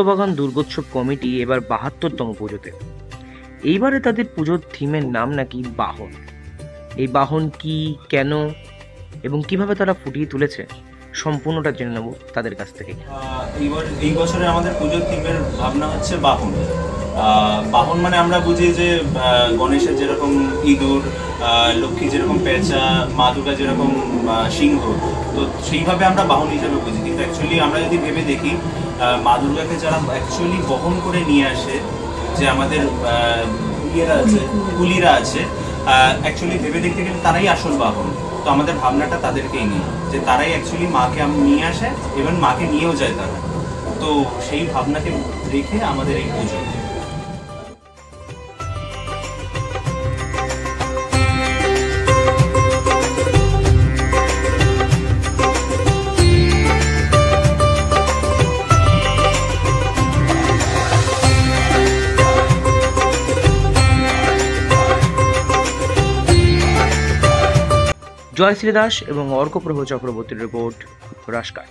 রক্তবাগান দুর্গোৎসব committee এবার ৭২তম পুজোতে। এইবারে তাদের পুজোর থিমের নাম নাকি বাহন। এই বাহন কি, কেন এবং কিভাবে তারা ফুটিয়ে তুলেছে সম্পূর্ণটা জেনে নেব তাদের কাছ থেকে। এই বছরে আমাদের পুজোর থিমের ভাবনা হচ্ছে বাহন। বাহন মানে আমরা বুঝি যে গণেশের যেরকম ইঁদুর, লক্ষ্মী যেরকম পেঁচা, মা দুর্গা যেরকম সিংহ, তো সেইভাবে আমরা বাহন হিসেবে বুঝি। কিন্তু অ্যাকচুয়ালি আমরা যদি ভেবে দেখি, মা দুর্গাকে যারা অ্যাকচুয়ালি বহন করে নিয়ে আসে, যে আমাদের কুলিরা আছে, অ্যাকচুয়ালি ভেবে দেখতে গেলে তারাই আসল বাহন। তো আমাদের ভাবনাটা তাদেরকেই নিয়ে, যে তারাই অ্যাকচুয়ালি মাকে নিয়ে আসে এবং মাকে নিয়েও যায় তারা। তো সেই ভাবনাকে রেখে আমাদের এই পুজো। জয়শ্রী দাস এবং অর্কপ্রভ চক্রবর্তীর রিপোর্ট, রাশকাট।